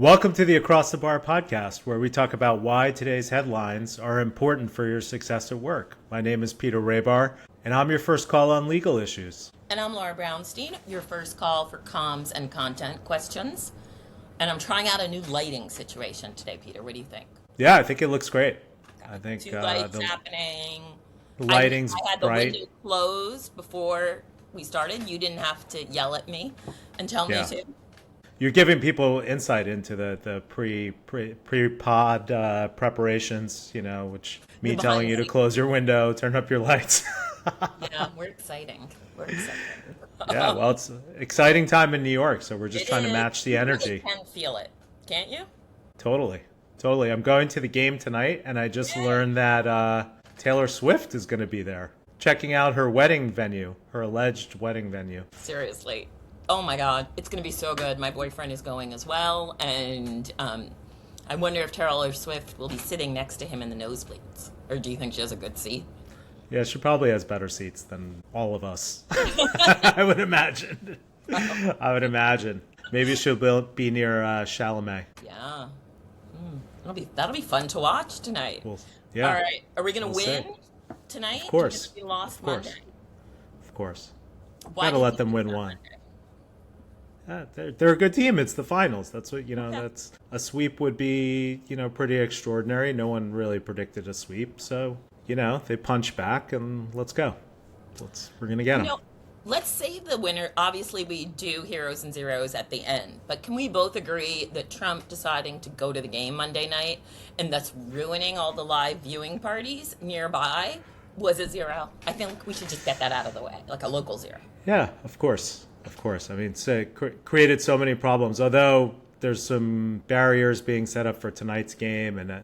Welcome to the Across the Bar podcast, where we talk about why today's headlines are important for your success at work. My name is Peter Rahbar, and I'm your first call on legal issues. And I'm Laura Brounstein, your first call for comms and content questions. And I'm trying out a new lighting situation today, Peter. What do you think? Yeah, I think it looks great. I think two lights happening. The lighting's I had the bright. window closed before we started. You didn't have to yell at me and tell me to. You're giving people insight into the pre-pod preparations, which me telling you to close your window, turn up your lights. Yeah, we're exciting. Yeah, well, it's an exciting time in New York, so we're just trying to match the energy. You can feel it, can't you? Totally. I'm going to the game tonight, and I just learned that Taylor Swift is going to be there, checking out her wedding venue, her alleged wedding venue. Seriously. Oh my God, it's going to be so good. My boyfriend is going as well, and I wonder if Taylor Swift will be sitting next to him in the nosebleeds, or do you think she has a good seat? Yeah, she probably has better seats than all of us. I would imagine. Maybe she'll be near Chalamet. Yeah. That'll be fun to watch tonight. Well, yeah. All right. Are we going to win tonight? Of course. We lost Monday. Of course. Why Gotta let them win one. They're a good team. It's the finals. That's what, that's a sweep would be, pretty extraordinary. No one really predicted a sweep. So, they punch back and let's go. We're going to get them. Let's say the winner. Obviously, we do heroes and zeros at the end. But can we both agree that Trump deciding to go to the game Monday night and thus ruining all the live viewing parties nearby was a zero? I think we should just get that out of the way, like a local zero. Yeah, of course. I mean, it's created so many problems. Although there's some barriers being set up for tonight's game, and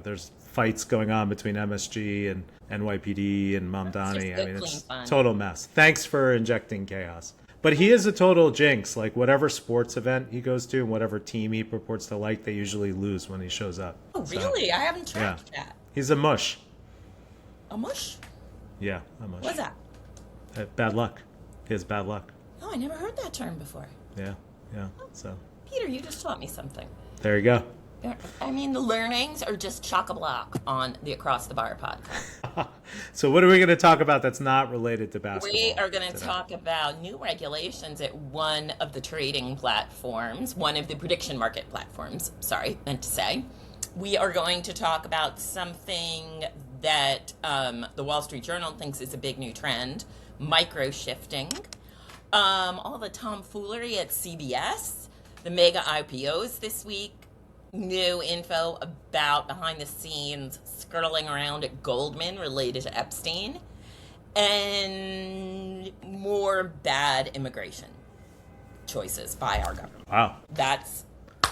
there's fights going on between MSG and NYPD and Mamdani. I mean, it's fun. Total mess. Thanks for injecting chaos. But he is a total jinx. Like whatever sports event he goes to and whatever team he purports to like, they usually lose when he shows up. Oh, really? I haven't tracked that. He's a mush. A mush? Yeah, a mush. What's that? Bad luck. He has bad luck. Oh, I never heard that term before. Yeah. So, Peter, you just taught me something. There you go. I mean, the learnings are just chock-a-block on the Across the Bar podcast. So what are we going to talk about that's not related to basketball? We are going to talk about new regulations at one of the trading platforms, one of the prediction market platforms, meant to say. We are going to talk about something that the Wall Street Journal thinks is a big new trend, microshifting. All the tomfoolery at CBS, the mega IPOs this week, new info about behind the scenes skirtling around at Goldman related to Epstein, and more bad immigration choices by our government. Wow. That's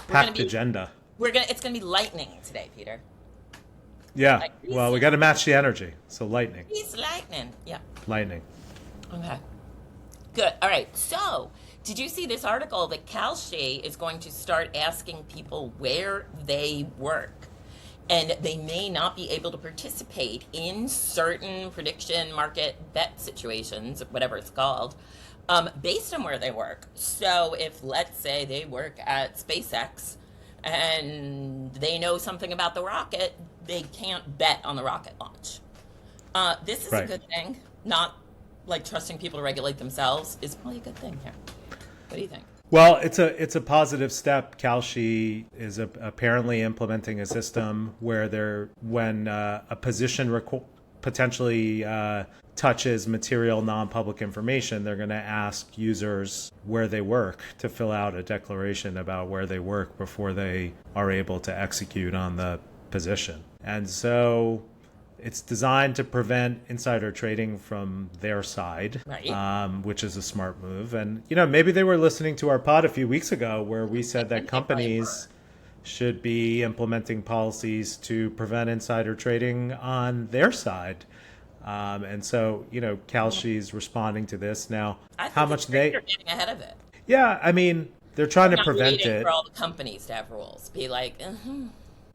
packed agenda. It's gonna be lightning today, Peter. Yeah. Well, we got to match the energy. So lightning. It's lightning. Yeah. Lightning. Okay. Good. All right. So, did you see this article that Kalshi is going to start asking people where they work? And they may not be able to participate in certain prediction market bet situations, whatever it's called, based on where they work. So if, let's say, they work at SpaceX and they know something about the rocket, they can't bet on the rocket launch. This is a good thing. Not like trusting people to regulate themselves is probably a good thing here. What do you think? Well, it's a positive step. Kalshi is apparently implementing a system where when a position potentially touches material non-public information, they're going to ask users where they work to fill out a declaration about where they work before they are able to execute on the position. And so it's designed to prevent insider trading from their side, which is a smart move. And, maybe they were listening to our pod a few weeks ago where we said that companies should be implementing policies to prevent insider trading on their side. And so, Kalshi's responding to this. Now, how much they're getting ahead of it. Yeah, I mean, they're trying to prevent it. For all the companies to have rules. Be like,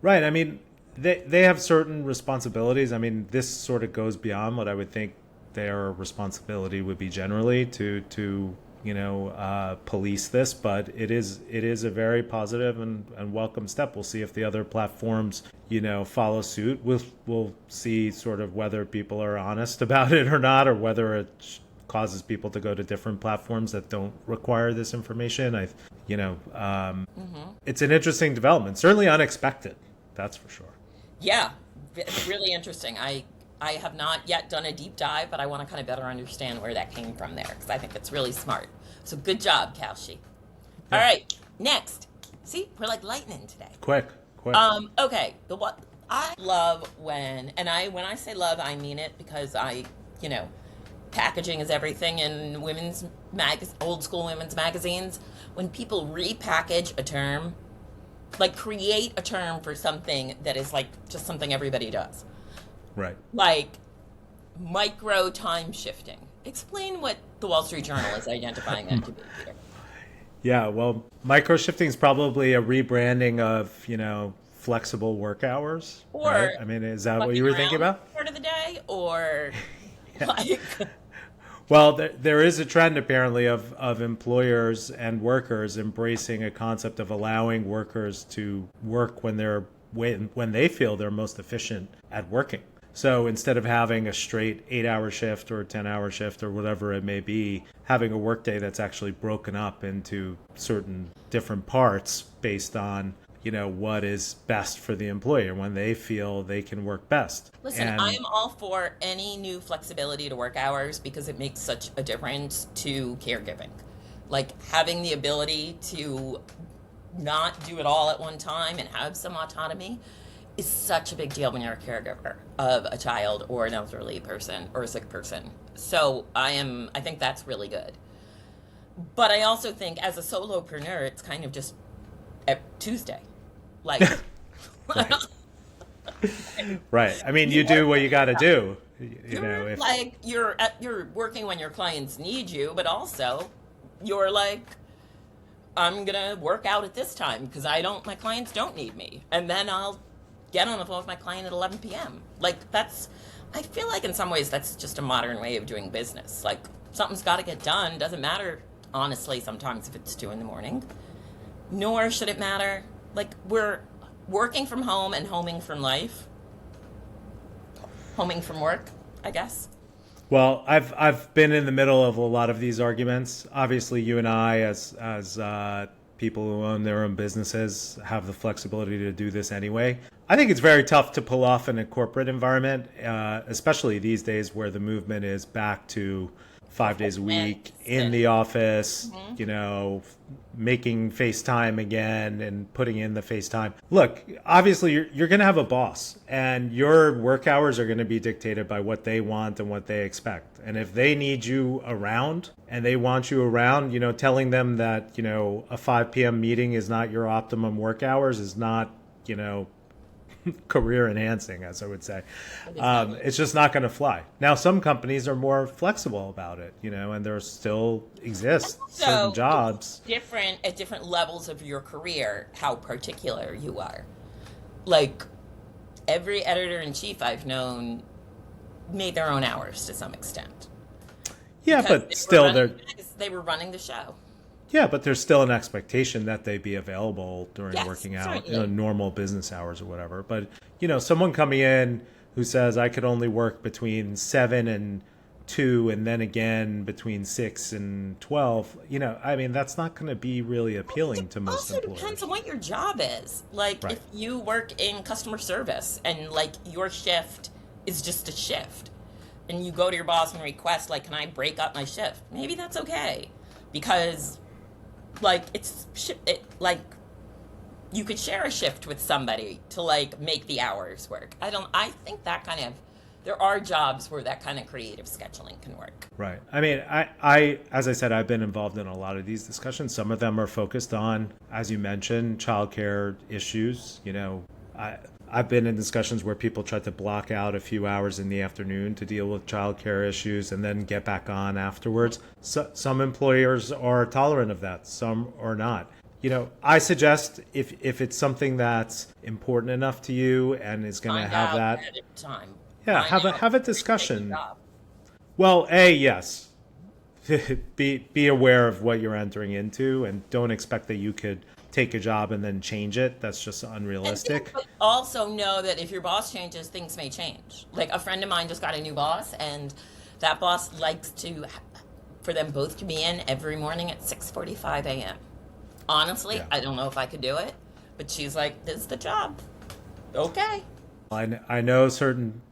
Right, I mean, They have certain responsibilities. I mean, this sort of goes beyond what I would think their responsibility would be generally to police this, but it is a very positive and welcome step. We'll see if the other platforms, follow suit. We'll see sort of whether people are honest about it or not, or whether it causes people to go to different platforms that don't require this information. It's an interesting development, certainly unexpected. That's for sure. Yeah, really interesting. I have not yet done a deep dive, but I want to kind of better understand where that came from there, because I think it's really smart. So good job, Kalshi. All right, next. See, we're like lightning today. Quick. Okay. What I love when I say love, I mean it, because packaging is everything in old school women's magazines. When people repackage a term, like create a term for something that is like just something everybody does. Right. Like micro time shifting. Explain what the Wall Street Journal is identifying that to be, Peter. Yeah, well, microshifting is probably a rebranding of, flexible work hours. Or, right? I mean, is that what you were thinking about? Part of the day, or like. Well, there is a trend apparently of employers and workers embracing a concept of allowing workers to work when they feel they're most efficient at working. So instead of having a straight 8-hour shift or a 10-hour shift or whatever it may be, having a workday that's actually broken up into certain different parts based on, what is best for the employer when they feel they can work best. Listen, I am all for any new flexibility to work hours because it makes such a difference to caregiving. Like having the ability to not do it all at one time and have some autonomy is such a big deal when you're a caregiver of a child or an elderly person or a sick person. So I think that's really good. But I also think as a solopreneur, it's kind of just Tuesday. Like, right. Right. I mean, you do what you got to do. You're working when your clients need you, but also you're like, I'm gonna work out at this time because my clients don't need me, and then I'll get on the phone with my client at 11 p.m. Like I feel like in some ways that's just a modern way of doing business. Like something's got to get done. Doesn't matter, honestly, sometimes if it's 2 a.m. Nor should it matter. Like we're working from home and homing from life. Homing from work, I guess. Well, I've been in the middle of a lot of these arguments. Obviously, you and I, as people who own their own businesses, have the flexibility to do this anyway. I think it's very tough to pull off in a corporate environment, especially these days where the movement is back to 5 days a week in the office, making FaceTime again and putting in the FaceTime. Look, obviously you're going to have a boss and your work hours are going to be dictated by what they want and what they expect. And if they need you around and they want you around, telling them that, a 5 p.m. meeting is not your optimum work hours is not, career enhancing, as I would say. It's just not going to fly. Now, some companies are more flexible about it, and there still exist certain jobs. Different at different levels of your career, how particular you are. Like every editor-in-chief I've known made their own hours to some extent. Yeah, but still they were running the show. Yeah, but there's still an expectation that they be available during working out, certainly. Normal business hours or whatever. But, someone coming in who says I could only work between 7 and 2 and then again between 6 and 12, that's not going to be really appealing to most employers. It also depends on what your job is. Like if you work in customer service and like your shift is just a shift and you go to your boss and request, like, can I break up my shift? Maybe that's okay because you could share a shift with somebody to make the hours work. I think that there are jobs where that kind of creative scheduling can work. Right. I mean, I as I said, I've been involved in a lot of these discussions. Some of them are focused on, as you mentioned, childcare issues. I've been in discussions where people try to block out a few hours in the afternoon to deal with childcare issues and then get back on afterwards. So, some employers are tolerant of that, some are not. I suggest if it's something that's important enough to you and is going to have that time. Yeah, have a discussion. Well, yes. be aware of what you're entering into, and don't expect that you could take a job and then change it. That's just unrealistic. But also know that if your boss changes, things may change. Like a friend of mine just got a new boss, and that boss likes for them both to be in every morning at 6:45 a.m. Honestly, Yeah. I don't know if I could do it, but she's like, "This is the job." Okay. I know certain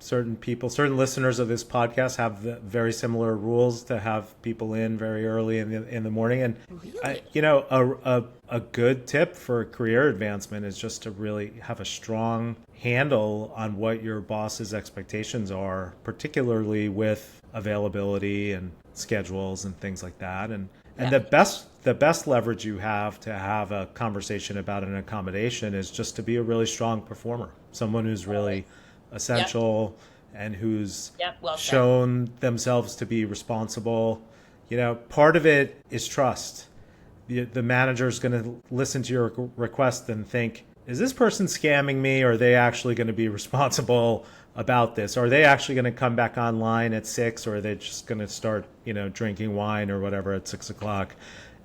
people, certain listeners of this podcast have very similar rules to have people in very early in the morning. And Really? a good tip for career advancement is just to really have a strong handle on what your boss's expectations are, particularly with availability and schedules and things like that. And Yeah. the best leverage you have to have a conversation about an accommodation is just to be a really strong performer, someone who's really essential and who's Yep, well said. shown themselves to be responsible. Part of it is trust. The manager is going to listen to your request and think, is this person scamming me, or are they actually going to be responsible about this? Are they actually going to come back online at 6, or are they just going to start, drinking wine or whatever at 6 o'clock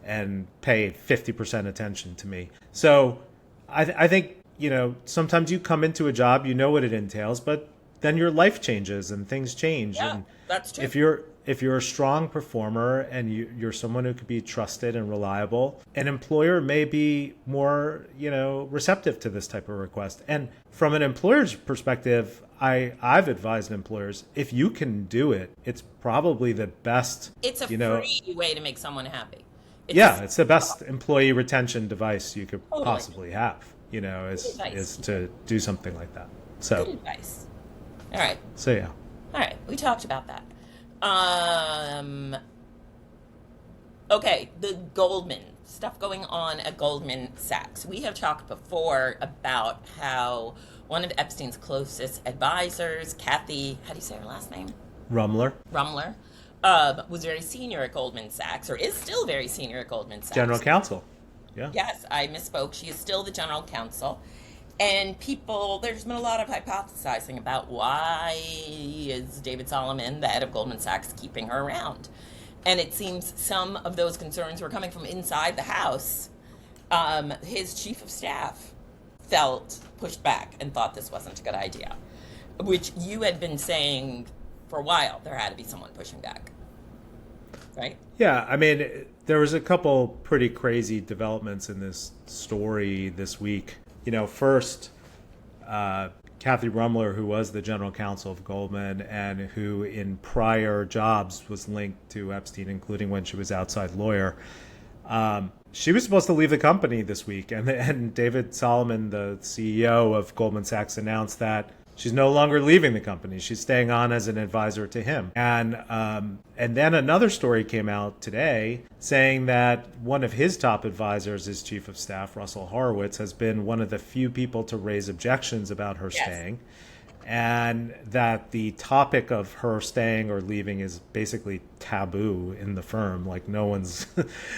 and pay 50% attention to me? So I think, sometimes you come into a job, you know what it entails, but then your life changes and things change. Yeah, And that's true. if you're a strong performer and you're someone who could be trusted and reliable, an employer may be more, receptive to this type of request. And from an employer's perspective, I've advised employers, if you can do it, it's probably the best. It's a free way to make someone happy. It's the best employee retention device you could Totally. possibly have, is to do something like that. Good advice. All right. So yeah. All right. We talked about that. Okay, the Goldman stuff going on at Goldman Sachs. We have talked before about how one of Epstein's closest advisors, Kathy, how do you say her last name? Rumler, was very senior at Goldman Sachs, or is still very senior at Goldman Sachs. general counsel. Yeah. Yes, I misspoke. She is still the general counsel. And there's been a lot of hypothesizing about why is David Solomon, the head of Goldman Sachs, keeping her around. And it seems some of those concerns were coming from inside the House. His chief of staff pushed back and thought this wasn't a good idea, which you had been saying for a while. There had to be someone pushing back, right? Yeah, I mean, there was a couple pretty crazy developments in this story this week. First, Kathy Rumler, who was the general counsel of Goldman and who in prior jobs was linked to Epstein, including when she was outside lawyer, she was supposed to leave the company this week. And David Solomon, the CEO of Goldman Sachs, announced that she's no longer leaving the company. She's staying on as an advisor to him. And then another story came out today saying that one of his top advisors, his chief of staff, Russell Horowitz, has been one of the few people to raise objections about her staying. And that the topic of her staying or leaving is basically taboo in the firm. Like, no one's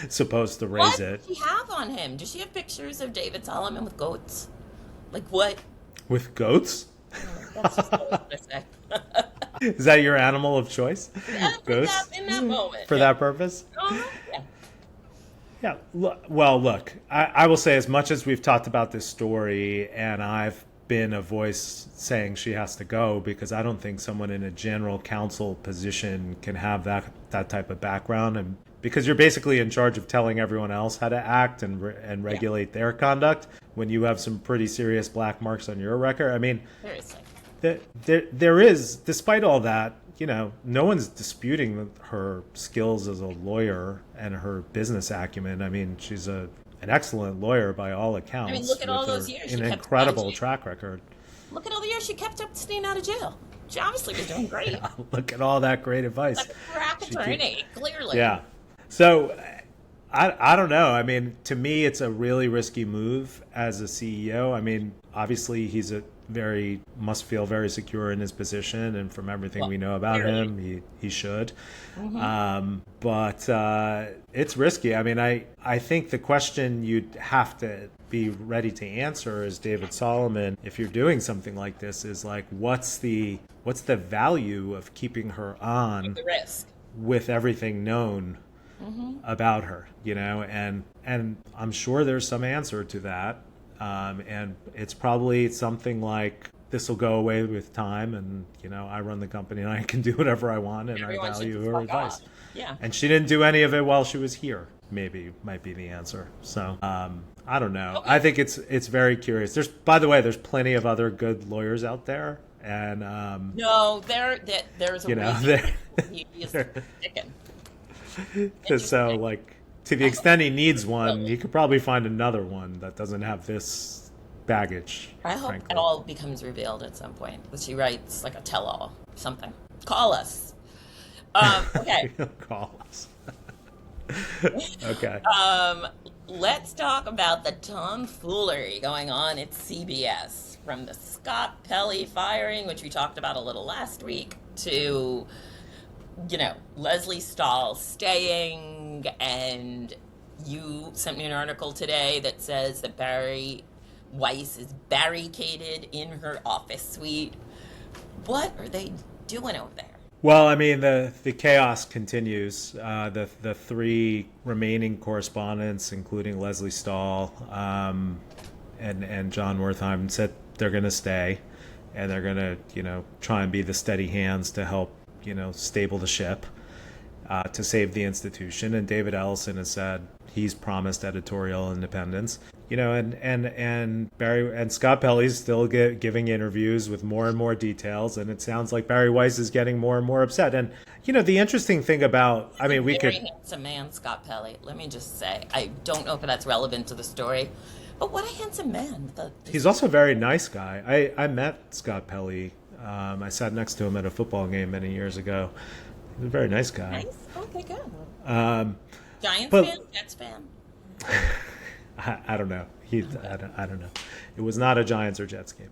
supposed to raise it. What does she have on him? Does she have pictures of David Solomon with goats? Like what? With goats? That's just what I was gonna say. Is that your animal of choice? Goats? In that moment. For that purpose? Yeah. Yeah. Look, I will say, as much as we've talked about this story and I've been a voice saying she has to go, because I don't think someone in a general counsel position can have that type of background, and because you're basically in charge of telling everyone else how to act and regulate their conduct when you have some pretty serious black marks on your record. I mean, Seriously. there is, despite all that, no one's disputing her skills as a lawyer and her business acumen. I mean, she's an excellent lawyer by all accounts. I mean, look at all with those years she an kept incredible managing. track record. Look at all the years she kept Epstein out of jail. She obviously was doing great. Look at all that great advice. Like a crack attorney, clearly. Yeah. So I don't know. I mean, to me, it's a really risky move as a CEO. I mean, obviously, must feel very secure in his position, and from everything we know about him, he should. Mm-hmm. But it's risky. I mean, I think the question you'd have to be ready to answer as David Solomon, if you're doing something like this, is like, what's the value of keeping her on? The risk. with everything known about her, and I'm sure there's some answer to that. And it's probably something like, this will go away with time, and I run the company and I can do whatever I want, and Everyone I should value just her fuck advice. off. Yeah. And she didn't do any of it while she was here. Maybe might be the answer. So I don't know. Okay. I think it's very curious. By the way, there's plenty of other good lawyers out there, and No, there's a they're, he is sticking. so like, to the extent he needs one, he could probably find another one that doesn't have this baggage. I hope frankly. it all becomes revealed at some point. That she writes like a tell-all, something. Call us. Okay. Call us. Okay. Let's talk about the tomfoolery going on at CBS, from the Scott Pelley firing, which we talked about a little last week, to Leslie Stahl staying, and you sent me an article today that says that Barry Weiss is barricaded in her office suite. What are they doing over there? Well, I mean, the chaos continues. The three remaining correspondents, including Leslie Stahl and John Wertheim, said they're going to stay, and they're going to try and be the steady hands to help stable the ship, to save the institution. And David Ellison has said he's promised editorial independence. And Barry and Scott Pelley's still giving interviews with more and more details, and it sounds like Barry Weiss is getting more and more upset. And the interesting thing about, I mean, we could. Very handsome man, Scott Pelley. Let me just say, I don't know if that's relevant to the story, but what a handsome man. He's also a very nice guy. I met Scott Pelley. I sat next to him at a football game many years ago. He's a very nice guy. Nice. Okay, good. Giants but- fan, Jets fan. I don't know. I don't know. It was not a Giants or Jets game.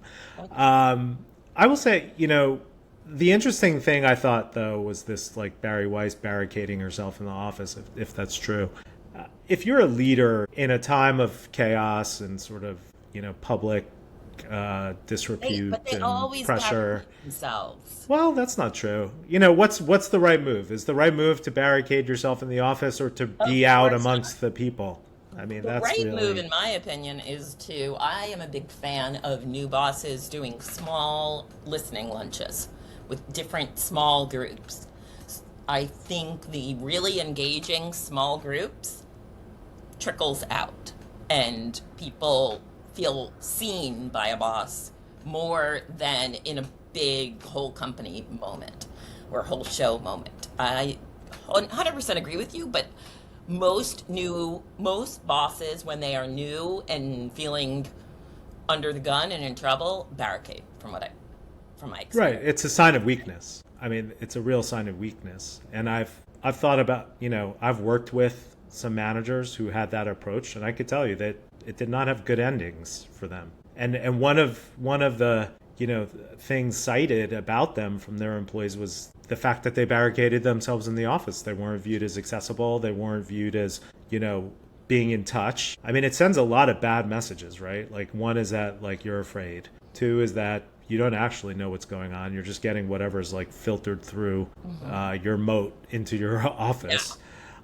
I will say, the interesting thing I thought, though, was this, like, Barry Weiss barricading herself in the office, if that's true. If you're a leader in a time of chaos and sort of, public disrepute But they and always pressure. barricade themselves. Well, that's not true. What's the right move? Is the right move to barricade yourself in the office, or to be out course amongst the people? I mean, The that's right really... move, in my opinion, is I am a big fan of new bosses doing small listening lunches with different small groups. I think the really engaging small groups trickles out, and people feel seen by a boss more than in a big whole company moment or whole show moment. I 100% agree with you, but most bosses, when they are new and feeling under the gun and in trouble, barricade, from my experience. Right. It's a sign of weakness. I mean, it's a real sign of weakness. And I've thought about, I've worked with some managers who had that approach, and I could tell you that it did not have good endings for them. And one of the things cited about them from their employees was the fact that they barricaded themselves in the office. They weren't viewed as accessible. They weren't viewed as, being in touch. I mean, it sends a lot of bad messages, right? Like, one is that, like, you're afraid. Two is that you don't actually know what's going on. You're just getting whatever's, like, filtered through your moat into your office.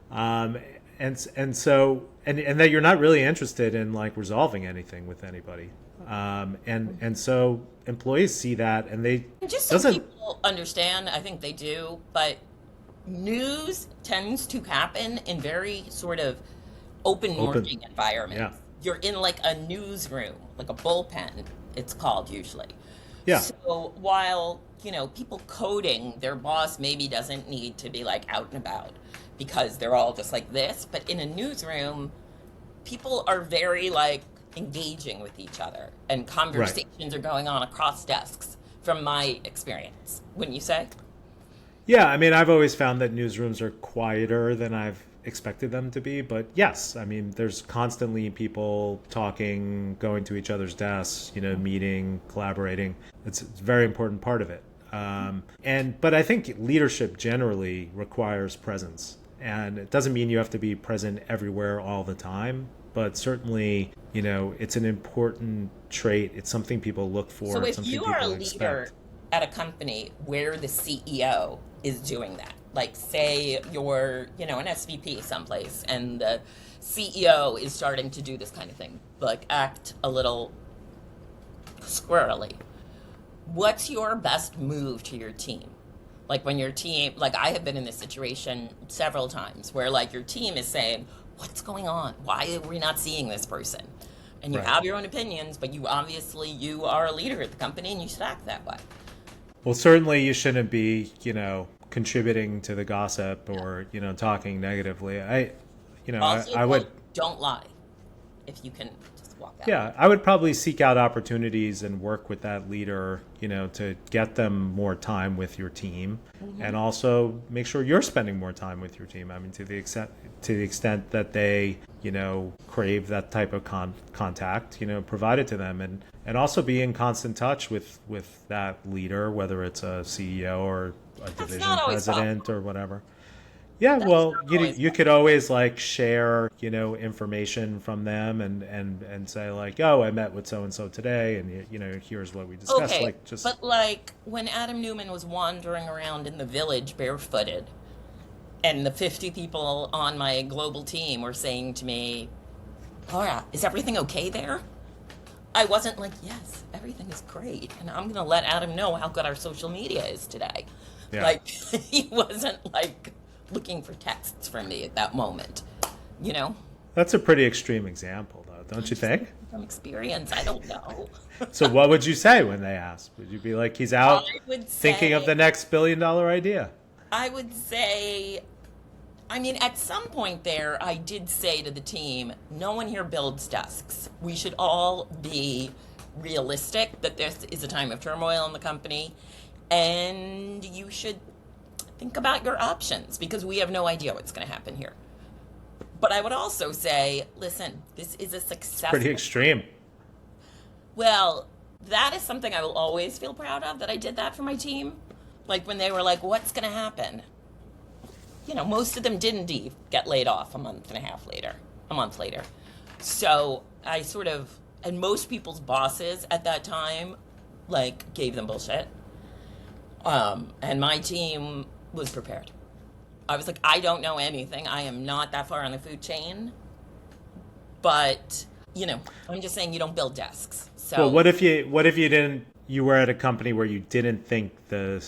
Yeah. And so that you're not really interested in, like, resolving anything with anybody. And so employees see that, and they just so people understand, I think they do, but news tends to happen in very sort of open working environments. Yeah. You're in like a newsroom, like a bullpen, it's called usually. Yeah. So while, people coding, their boss maybe doesn't need to be like out and about because they're all just like this, but in a newsroom, people are very like engaging with each other, and conversations are going on across desks, from my experience. Wouldn't you say? Yeah, I mean, I've always found that newsrooms are quieter than I've expected them to be, but yes, I mean, there's constantly people talking, going to each other's desks, meeting, collaborating. It's a very important part of it. But I think leadership generally requires presence, and it doesn't mean you have to be present everywhere all the time, but certainly, it's an important trait. It's something people look for. So it's if something you are a people leader expect. at a company where the CEO is doing that, Like, say you're, an SVP someplace and the CEO is starting to do this kind of thing, like act a little squirrely. What's your best move to your team? Like when your team, like I have been in this situation several times where like your team is saying, what's going on? Why are we not seeing this person? And you Right. have your own opinions, but you are a leader at the company and you should act that way. Well, certainly you shouldn't be, contributing to the gossip or, talking negatively. Also, I would, don't lie if you can just walk out. yeah, I would probably seek out opportunities and work with that leader, to get them more time with your team, and also make sure you're spending more time with your team. I mean, to the extent that they, crave that type of contact, provide it to them, and also be in constant touch with that leader, whether it's a CEO or a division not always president or whatever. Yeah, That's well, not you always you could always like share, information from them and say like, oh, I met with so and so today, and here's what we discussed. Okay, Like just but like when Adam Newman was wandering around in the village barefooted, and the 50 people on my global team were saying to me, Laura, is everything okay there? I wasn't like, yes, everything is great, and I'm gonna let Adam know how good our social media is today. Yeah. Like he wasn't like looking for texts from me at that moment, That's a pretty extreme example, though, don't you think? From experience, I don't know. So what would you say when they ask? Would you be like, he's out I would thinking of say- the next billion-dollar idea? I would say, I mean, at some point there, I did say to the team, no one here builds desks. We should all be realistic that this is a time of turmoil in the company, and you should think about your options because we have no idea what's going to happen here. But I would also say, listen, this is a successful... Pretty extreme. Well, that is something I will always feel proud of, that I did that for my team. Like when they were like, what's going to happen? Most of them did indeed get laid off a month later. So I sort of, and most people's bosses at that time, like, gave them bullshit. And my team was prepared. I was like, I don't know anything. I am not that far on the food chain. But, I'm just saying you don't build desks. So Well, what if you were at a company where you didn't think the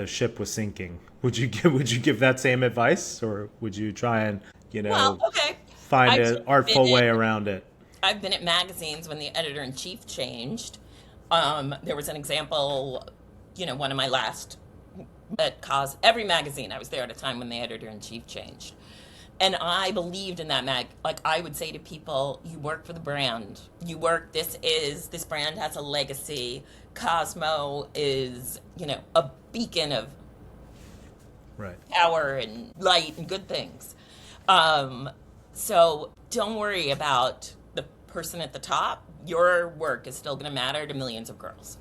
ship was sinking? Would you give that same advice, or would you try and well, okay. find I've an artful been way in- around it? I've been at magazines when the editor-in-chief changed. There was an example, one of my last at every magazine. I was there at a time when the editor-in-chief changed. And I believed in that like I would say to people, you work for the brand. This brand has a legacy. Cosmo is, a beacon of Right. power and light and good things. So don't worry about the person at the top. Your work is still going to matter to millions of girls.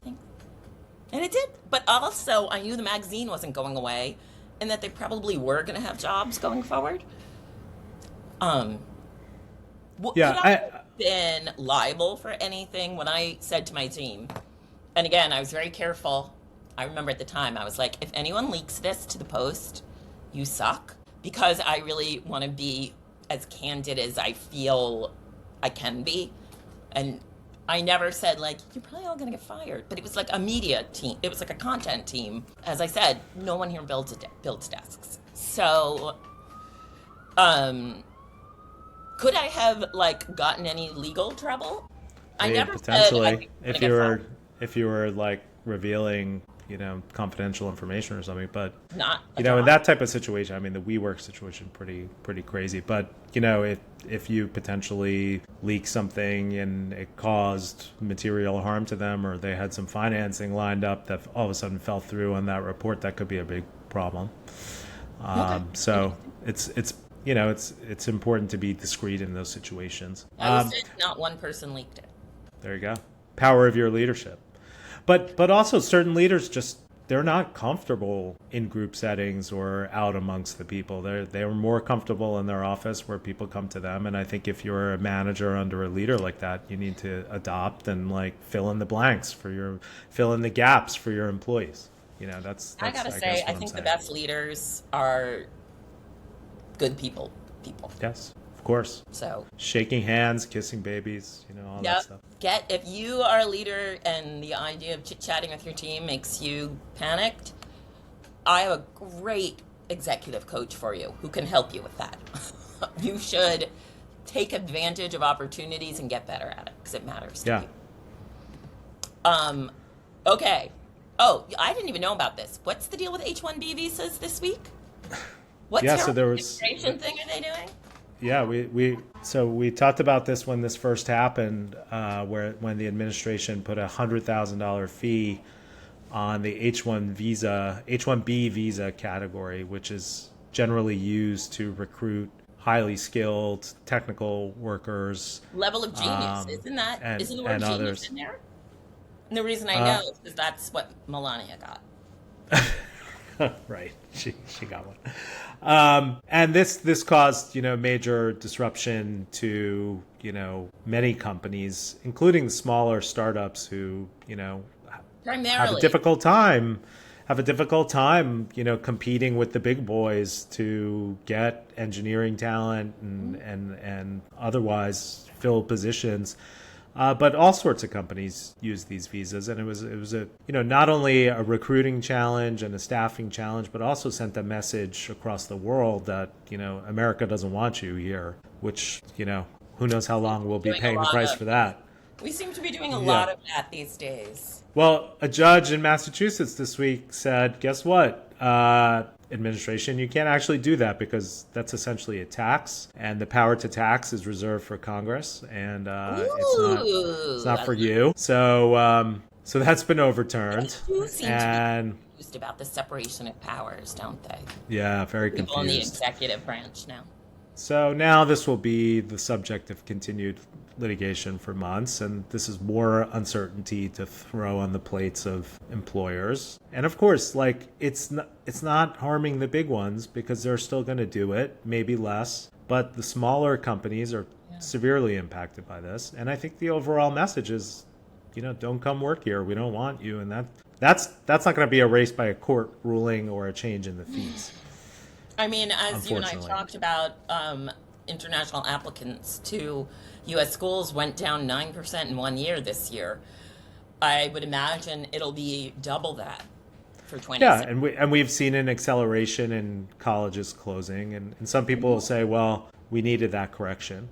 And it did. But also, I knew the magazine wasn't going away and that they probably were going to have jobs going forward. Yeah, Could I have been liable for anything when I said to my team, and again, I was very careful. I remember at the time, I was like, if anyone leaks this to the Post, you suck. Because I really want to be as candid as I feel I can be. And I never said, like, you're probably all going to get fired. But it was like a media team. It was like a content team. As I said, no one here builds desks. So, could I have, like, gotten any legal trouble? I Yeah, never potentially. said If you were like revealing, confidential information or something, but not in that type of situation, I mean, the WeWork situation, pretty crazy. But if you potentially leak something and it caused material harm to them, or they had some financing lined up that all of a sudden fell through on that report, that could be a big problem. So it's important to be discreet in those situations. I was not one person leaked it. There you go. Power of your leadership. But also certain leaders they're not comfortable in group settings or out amongst the people. They're more comfortable in their office where people come to them. And I think if you're a manager under a leader like that, you need to adopt and like fill in the gaps for your employees. I gotta I say, guess I what I'm think the saying. best leaders are good people. Yes, of course. So, Shaking hands, kissing babies, all that yep. stuff. If you are a leader and the idea of chit-chatting with your team makes you panicked, I have a great executive coach for you who can help you with that. You should take advantage of opportunities and get better at it because it matters to Yeah. people. Okay. Oh, I didn't even know about this. What's the deal with H-1B visas this week? What Yeah, so terrible there was immigration thing are they doing? yeah, we talked about this when this first happened, when the administration put $100,000 fee on the H-1B visa category, which is generally used to recruit highly skilled technical workers, Level of genius. and Isn't the word genius others. in there? And the reason I Uh, know is because that's what Melania got. Right, she got one. And this caused major disruption to many companies, including the smaller startups who have a Primarily. difficult time competing with the big boys to get engineering talent and otherwise fill positions. But all sorts of companies use these visas, and it was a not only a recruiting challenge and a staffing challenge, but also sent a message across the world that America doesn't want you here, which who knows how long we'll be Doing a paying the lot price of for that. We seem to be doing a Yeah. lot of that these days. Well, a judge in Massachusetts this week said, guess what? Administration, you can't actually do that because that's essentially a tax, and the power to tax is reserved for Congress, and it's Ooh, not for you. So that's been overturned, you seem to and be confused about the separation of powers, don't they? yeah, very People in the confused. executive branch now. So now this will be the subject of continued litigation for months, and this is more uncertainty to throw on the plates of employers. And of course, it's not harming the big ones because they're still going to do it, maybe less, but the smaller companies are severely impacted by this. And I think the overall message is, don't come work here. We don't want you, and that's not going to be erased by a court ruling or a change in the fees. I mean, as you and I Unfortunately. talked about, international applicants to U.S. schools went down 9% in 1 year this year. I would imagine it'll be double that for 26. Yeah, and we've seen an acceleration in colleges closing, and some people will say, well, we needed that correction.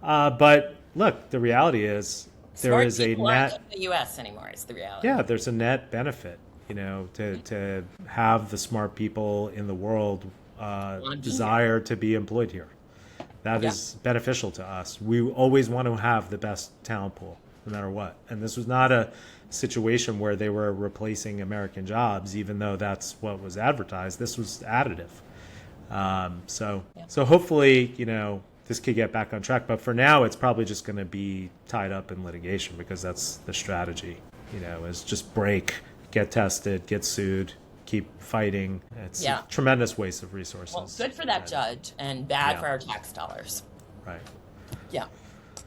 But look, the reality is there Smart is a people aren't net. coming to the U.S. anymore. Is the reality. Yeah, there's a net benefit, to have the smart people in the world Wanna be desire to be employed here. That is beneficial to us. We always want to have the best talent pool, no matter what. And this was not a situation where they were replacing American jobs, even though that's what was advertised. This was additive. So hopefully, this could get back on track. But for now, it's probably just going to be tied up in litigation because that's the strategy, is just break, get tested, get sued, keep fighting. It's a tremendous waste of resources. Well, good for that judge and bad for our tax dollars. Right. Yeah.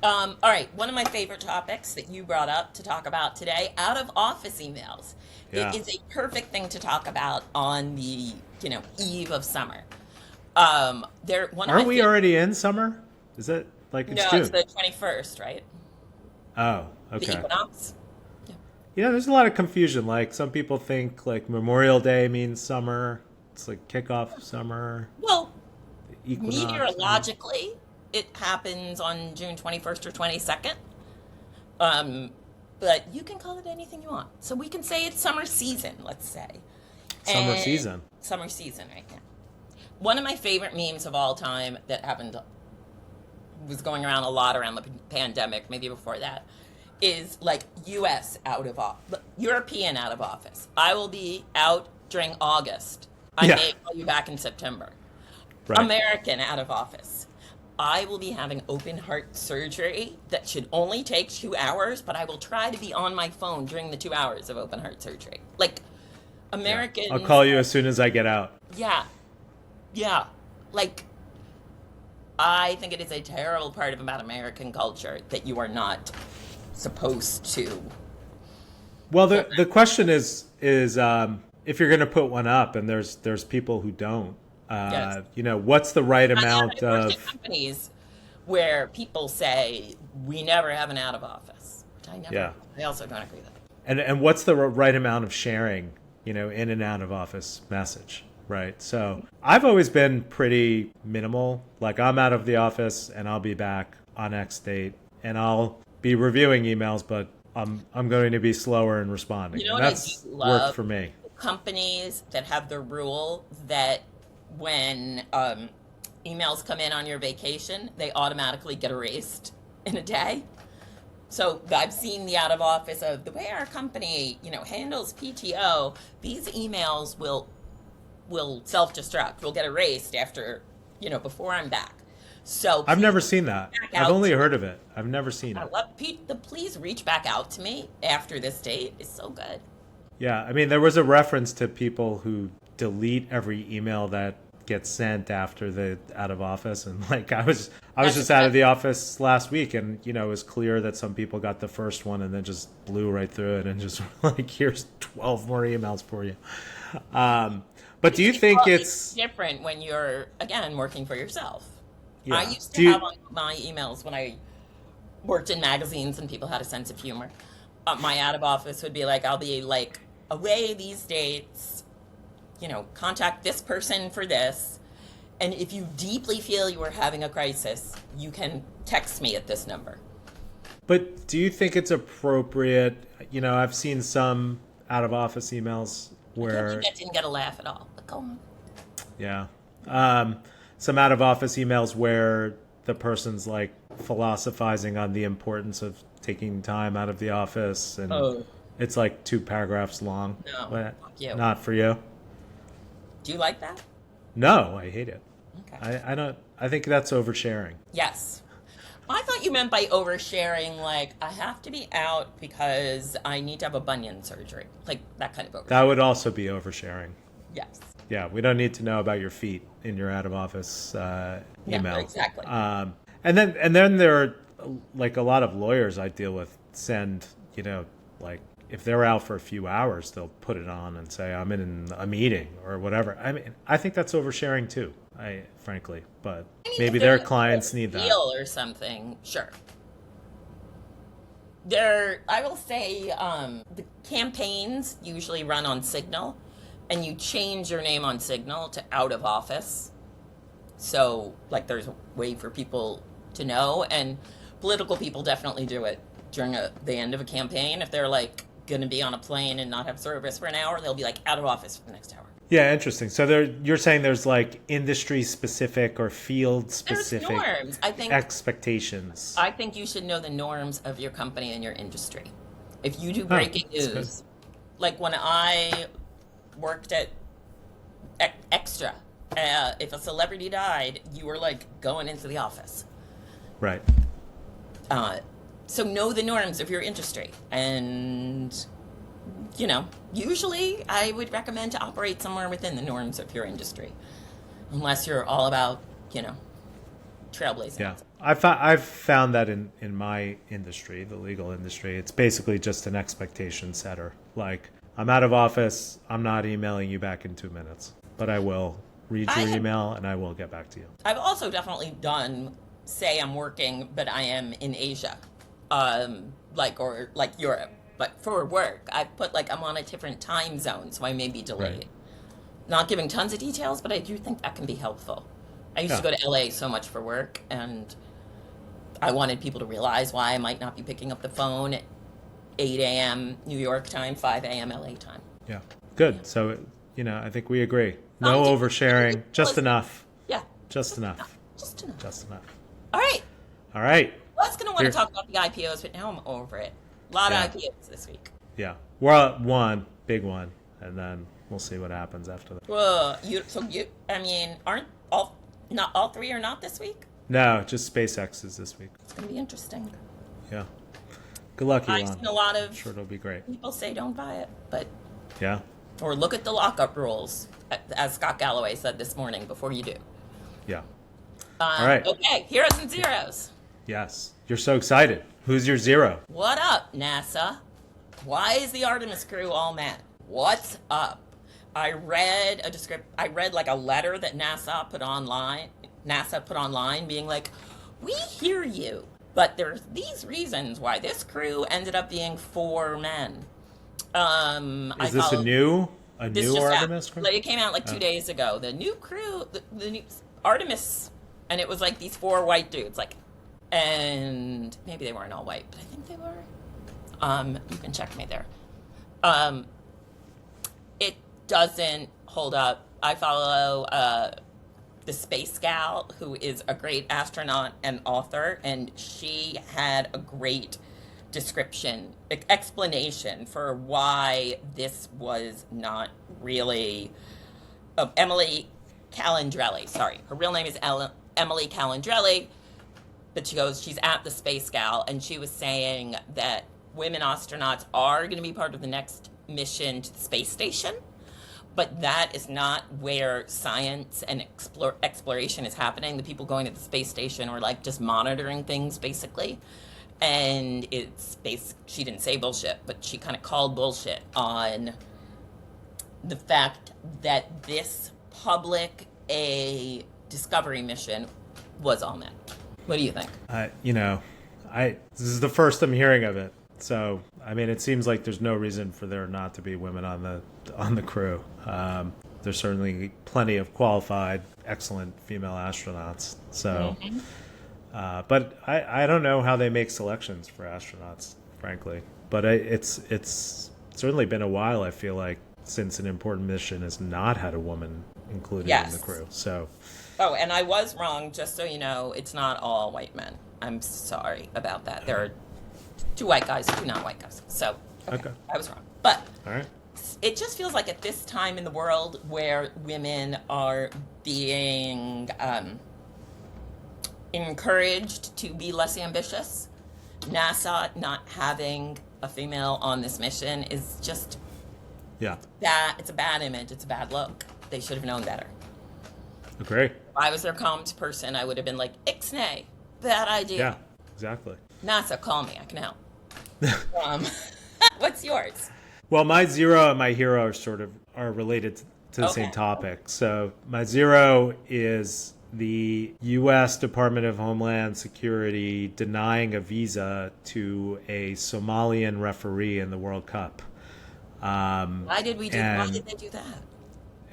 All right. One of my favorite topics that you brought up to talk about today, out of office emails. Yeah. It is a perfect thing to talk about on the, eve of summer. Aren't we already in summer? Is it it's No, June? it's the 21st, right? Oh, The okay. equinox. There's a lot of confusion. Some people think Memorial Day means summer. It's kickoff of summer. Well, Equinox. meteorologically, it happens on June 21st or 22nd. But you can call it anything you want. So we can say it's summer season, let's say. Summer season. Summer season right now. One of my favorite memes of all time that was going around a lot around the pandemic, maybe before that, is U.S. European out of office. I will be out during August. I may call you back in September. Right. American out of office. I will be having open heart surgery that should only take 2 hours, but I will try to be on my phone during the 2 hours of open heart surgery. Americans. I'll call you as soon as I get out. Yeah. Yeah. I think it is a terrible part about American culture that you are not supposed to. Well, the question is if you're going to put one up, and there's people who don't, Yes. what's the right amount I've worked of at companies where people say we never have an out of office, which I never. Yeah. I also don't agree with that. and what's the right amount of sharing, in and out of office message, right? So I've always been pretty minimal. Like, I'm out of the office and I'll be back on X date, and I'll be reviewing emails, but I'm going to be slower in responding. You know And what that's I do love? worked for me. Companies that have the rule that when emails come in on your vacation, they automatically get erased in a day. So I've seen the out of office of the way our company, handles PTO. These emails will self-destruct, will get erased after, before I'm back. So I've never seen that. back I've out. only heard of it. I've never seen I it. love please reach back out to me after this date. It's so good. Yeah, I mean, there was a reference to people who delete every email that gets sent after the out of office, and like I was just out of the office last week, and it was clear that some people got the first one and then just blew right through it and just like, here's 12 more emails for you. But do you think it's different when you're again working for yourself? Yeah. I used to have on my emails when I worked in magazines and people had a sense of humor. My out of office would be like, I'll be like away these dates, contact this person for this. And if you deeply feel you are having a crisis, you can text me at this number. But do you think it's appropriate? I've seen some out of office emails I where think that didn't get a laugh at all. But go on. Yeah. Some out of office emails where the person's like philosophizing on the importance of taking time out of the office, and it's like 2 paragraphs long. No, But fuck you. not for you. Do you like that? No, I hate it. Okay. I don't. I think that's oversharing. Yes. I thought you meant by oversharing, like, I have to be out because I need to have a bunion surgery. Like, that kind of oversharing. That would also be oversharing. Yes. Yeah, we don't need to know about your feet in your out of office email. Yeah, exactly. And then there are like a lot of lawyers I deal with send, like if they're out for a few hours, they'll put it on and say I'm in a meeting or whatever. I mean, I think that's oversharing too. Frankly, but maybe if their there's clients a need that. deal or something, sure. I will say, the campaigns usually run on Signal, and you change your name on Signal to out of office. So, like, there's a way for people to know, and political people definitely do it during the end of a campaign. If they're, like, going to be on a plane and not have service for an hour, they'll be, like, out of office for the next hour. Yeah, interesting. So you're saying there's like industry specific or field specific There's norms. expectations. I think you should know the norms of your company and your industry. If you do breaking that's good. news, like when I worked at Extra, if a celebrity died, you were like going into the office. Right. So know the norms of your industry. And, usually I would recommend to operate somewhere within the norms of your industry. Unless you're all about, trailblazing. Yeah. I've found that in my industry, the legal industry, it's basically just an expectation setter. Like, I'm out of office, I'm not emailing you back in 2 minutes, but I will read your email and I will get back to you. I've also definitely done, say I'm working, but I am in Asia, or Europe. But for work, I put like I'm on a different time zone, so I may be delayed. Right. Not giving tons of details, but I do think that can be helpful. I used to go to LA so much for work, and I wanted people to realize why I might not be picking up the phone at 8 a.m. New York time, 5 a.m. LA time. Yeah. Good. So, I think we agree. No oversharing, just enough. Yeah. Just enough. Just enough. Just enough. All right. All right. I was going to want Here. to talk about the IPOs, but now I'm over it. A lot Yeah. of IPOs this week. Yeah. We're at one, big one, and then we'll see what happens after that. Well, not all three are not this week? No, just SpaceX is this week. It's going to be interesting. Yeah. Good luck, Elon. I've seen a lot of Sure it'll be great. people say don't buy it, but Yeah. or look at the lockup rules, as Scott Galloway said this morning, before you do. Yeah. All right. Okay, heroes and zeros. Yes. You're so excited. Who's your zero? What up, NASA? Why is the Artemis crew all mad? What's up? I read like a letter that NASA put online being like, "We hear you, but there's these reasons why this crew ended up being 4 men." I Is this a followed new this just out. Artemis crew? Like it came out like Oh, 2 days ago. The new crew, the new Artemis, and it was like these 4 white dudes, like, and maybe they weren't all white, but I think they were. You can check me there. Um, it doesn't hold up. I follow the space gal who is a great astronaut and author, and she had a great explanation for why this was not really. Emily Calandrelli, sorry. Her real name is Emily Calandrelli, but she's at the Space Gal, and she was saying that women astronauts are going to be part of the next mission to the space station, but that is not where science and exploration is happening. The people going to the space station are like just monitoring things, basically. And she didn't say bullshit, but she kind of called bullshit on the fact that this public a discovery mission was all men. What do you think? This is the first I'm hearing of it. So, I mean, it seems like there's no reason for there not to be women on the crew. There's certainly plenty of qualified, excellent female astronauts. So, but I don't know how they make selections for astronauts, frankly. But it's certainly been a while, I feel like, since an important mission has not had a woman included in the crew. So, oh, and I was wrong. Just so you know, it's not all white men. I'm sorry about that. There are 2 white guys, 2 non-white guys. So, okay. I was wrong. But all right. It just feels like at this time in the world where women are being encouraged to be less ambitious, NASA not having a female on this mission is just it's a bad image. It's a bad look. They should have known better. Agree. If I was their comms person, I would have been like, Ixnay, bad idea. Yeah, exactly. NASA, call me. I can help. What's yours? Well, my zero and my hero are related to the same topic. So my zero is the U.S. Department of Homeland Security denying a visa to a Somalian referee in the World Cup. Why did they do that?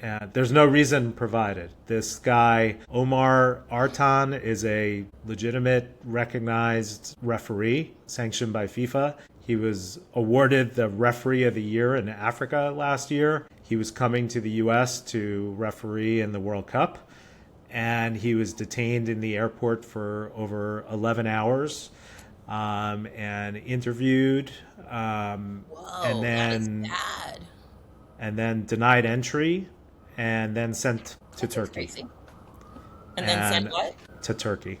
And there's no reason provided. This guy, Omar Artan, is a legitimate, recognized referee sanctioned by FIFA. He was awarded the Referee of the Year in Africa last year. He was coming to the U.S. to referee in the World Cup, and he was detained in the airport for over 11 hours and interviewed, Whoa, that is bad. And then denied entry, and then sent to Turkey. Crazy. And then sent what? To Turkey.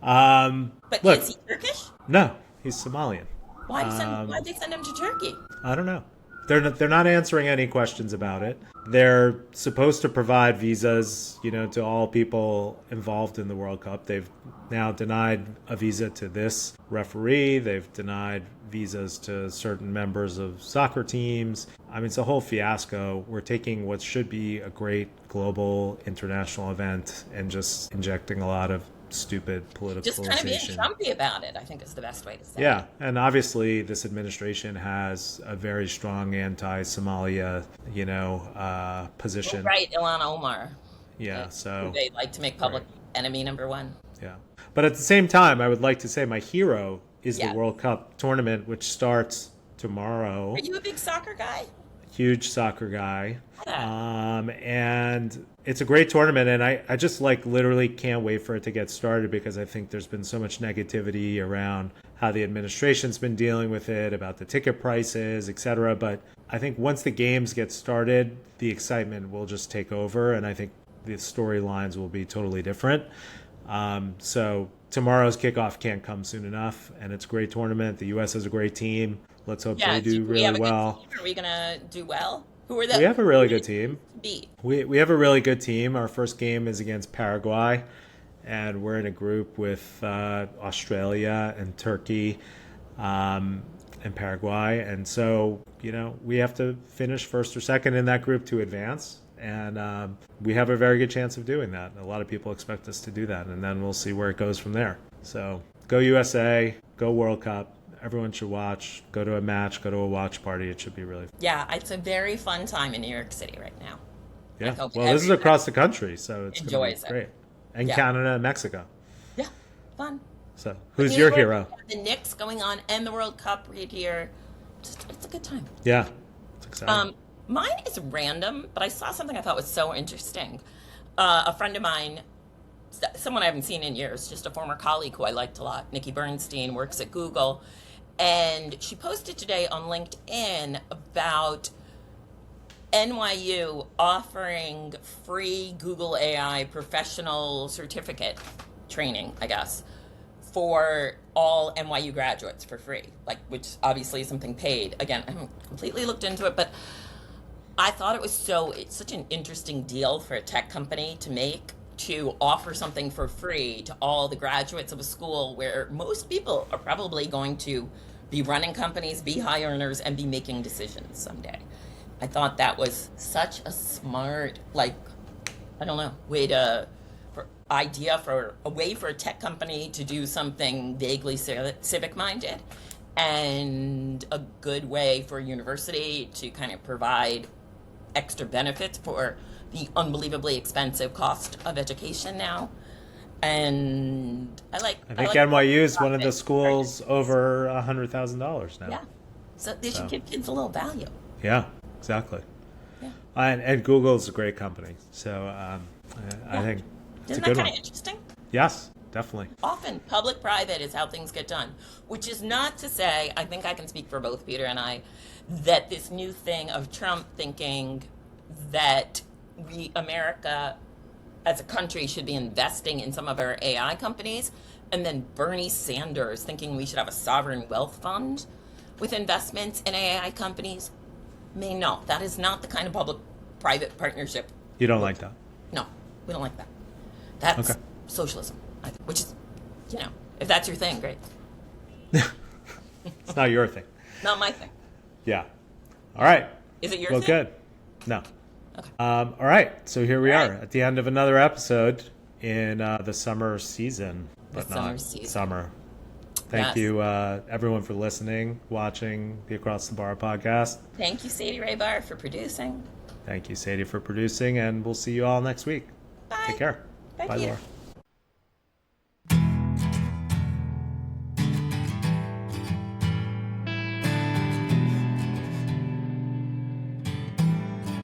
But look, is he Turkish? No, he's Somalian. Why'd they send him to Turkey? I don't know. They're not answering any questions about it. They're supposed to provide visas, to all people involved in the World Cup. They've now denied a visa to this referee. They've denied visas to certain members of soccer teams. I mean, it's a whole fiasco. We're taking what should be a great global international event and just injecting a lot of stupid politicalization. Just kind of being Trumpy about it, I think is the best way to say it. Yeah, and obviously this administration has a very strong anti-Somalia, position. Right, Ilhan Omar. Yeah, so they like to make public enemy number one. Yeah, but at the same time, I would like to say my hero is the World Cup tournament, which starts tomorrow. Are you a big soccer guy? Huge soccer guy. And it's a great tournament, and I just literally can't wait for it to get started because I think there's been so much negativity around how the administration's been dealing with it, about the ticket prices, etc. But I think once the games get started, the excitement will just take over, and I think the storylines will be totally different. So tomorrow's kickoff can't come soon enough, and it's a great tournament. The U.S. has a great team. Let's hope they do really well. Are we going to do well? We have a really good team. We have a really good team. Our first game is against Paraguay, and we're in a group with Australia and Turkey and Paraguay. And so we have to finish first or second in that group to advance. And we have a very good chance of doing that. A lot of people expect us to do that, and then we'll see where it goes from there. So go USA, go World Cup. Everyone should watch. Go to a match, go to a watch party. It should be really fun. Yeah, it's a very fun time in New York City right now. Yeah. Well, this is across the country, so it's going to be great. And Canada and Mexico. Yeah, fun. So who's your hero? The Knicks going on and the World Cup right here. It's a good time. Yeah, it's exciting. Mine is random, but I saw something I thought was so interesting. A friend of mine, someone I haven't seen in years, just a former colleague who I liked a lot, Nikki Bernstein, works at Google. And she posted today on LinkedIn about NYU offering free Google AI professional certificate training, I guess, for all NYU graduates for free, which obviously is something paid. Again, I haven't completely looked into it, but I thought it's such an interesting deal for a tech company to make, to offer something for free to all the graduates of a school where most people are probably going to be running companies, be high earners, and be making decisions someday. I thought that was such a smart, way for a tech company to do something vaguely civic-minded, and a good way for a university to kind of provide extra benefits for the unbelievably expensive cost of education now. And I think NYU is one of the schools over $100,000 now. Yeah, so they should give kids a little value. Yeah, exactly. Yeah, and Google's a great company, so I think it's Isn't a good that one. Kind of interesting? Yes, definitely. Often public-private is how things get done, which is not to say, I think I can speak for both Peter and I, that this new thing of Trump thinking that America as a country should be investing in some of our AI companies, and then Bernie Sanders thinking we should have a sovereign wealth fund with investments in AI companies. No, that is not the kind of public-private partnership. You don't like that? No, we don't like that. That's socialism, which is, if that's your thing, great. It's not your thing. Not my thing. Yeah. All right. Is it your thing? thing? Good. No. Okay. All right. So here we are at the end of another episode in the summer season, but not summer. Thank you, everyone, for listening, watching the Across the Bar podcast. Thank you, Sadie Rahbar, for producing. Thank you, Sadie, for producing, and we'll see you all next week. Bye. Take care. Bye, Bye, Peter. Laura.